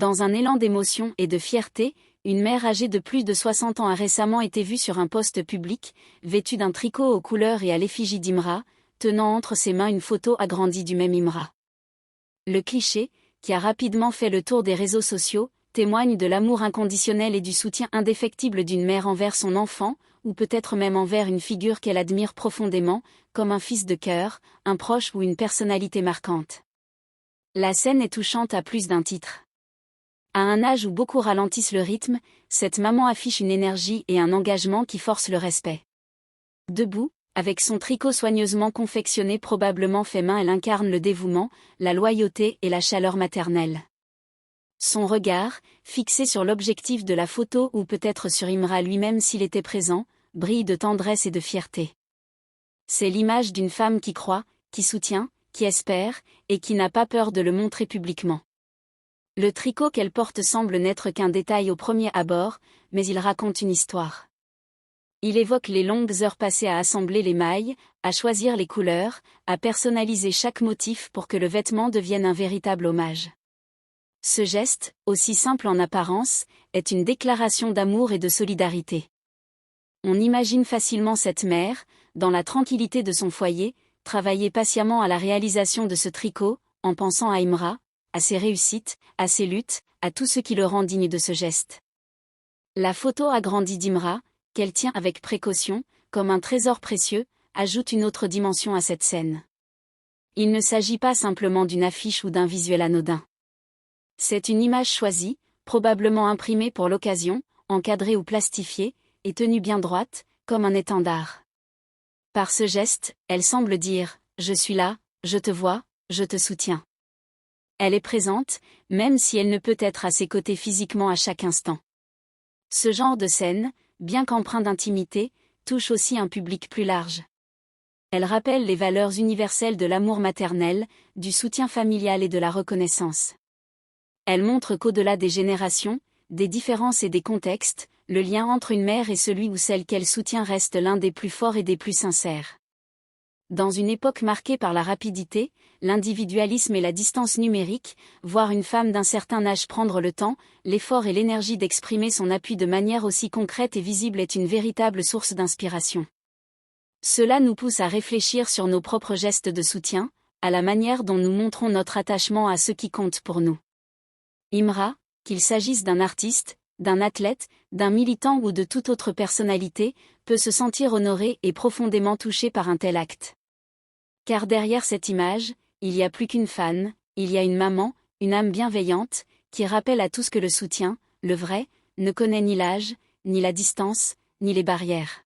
Dans un élan d'émotion et de fierté, une mère âgée de plus de 60 ans a récemment été vue sur un poste public, vêtue d'un tricot aux couleurs et à l'effigie d'Imra, tenant entre ses mains une photo agrandie du même Imra. Le cliché, qui a rapidement fait le tour des réseaux sociaux, témoigne de l'amour inconditionnel et du soutien indéfectible d'une mère envers son enfant, ou peut-être même envers une figure qu'elle admire profondément, comme un fils de cœur, un proche ou une personnalité marquante. La scène est touchante à plus d'un titre. À un âge où beaucoup ralentissent le rythme, cette maman affiche une énergie et un engagement qui forcent le respect. Debout, avec son tricot soigneusement confectionné probablement fait main, elle incarne le dévouement, la loyauté et la chaleur maternelle. Son regard, fixé sur l'objectif de la photo ou peut-être sur Imra lui-même s'il était présent, brille de tendresse et de fierté. C'est l'image d'une femme qui croit, qui soutient, qui espère, et qui n'a pas peur de le montrer publiquement. Le tricot qu'elle porte semble n'être qu'un détail au premier abord, mais il raconte une histoire. Il évoque les longues heures passées à assembler les mailles, à choisir les couleurs, à personnaliser chaque motif pour que le vêtement devienne un véritable hommage. Ce geste, aussi simple en apparence, est une déclaration d'amour et de solidarité. On imagine facilement cette mère, dans la tranquillité de son foyer, travailler patiemment à la réalisation de ce tricot, en pensant à Imra, à ses réussites, à ses luttes, à tout ce qui le rend digne de ce geste. La photo agrandie d'Imra, qu'elle tient avec précaution, comme un trésor précieux, ajoute une autre dimension à cette scène. Il ne s'agit pas simplement d'une affiche ou d'un visuel anodin. C'est une image choisie, probablement imprimée pour l'occasion, encadrée ou plastifiée, et tenue bien droite, comme un étendard. Par ce geste, elle semble dire « Je suis là, je te vois, je te soutiens ». Elle est présente, même si elle ne peut être à ses côtés physiquement à chaque instant. Ce genre de scène, bien qu'empreint d'intimité, touche aussi un public plus large. Elle rappelle les valeurs universelles de l'amour maternel, du soutien familial et de la reconnaissance. Elle montre qu'au-delà des générations, des différences et des contextes, le lien entre une mère et celui ou celle qu'elle soutient reste l'un des plus forts et des plus sincères. Dans une époque marquée par la rapidité, l'individualisme et la distance numérique, voir une femme d'un certain âge prendre le temps, l'effort et l'énergie d'exprimer son appui de manière aussi concrète et visible est une véritable source d'inspiration. Cela nous pousse à réfléchir sur nos propres gestes de soutien, à la manière dont nous montrons notre attachement à ceux qui comptent pour nous. Imra, qu'il s'agisse d'un artiste, d'un athlète, d'un militant ou de toute autre personnalité, peut se sentir honoré et profondément touché par un tel acte. Car derrière cette image, il y a plus qu'une fan, il y a une maman, une âme bienveillante, qui rappelle à tous que le soutien, le vrai, ne connaît ni l'âge, ni la distance, ni les barrières.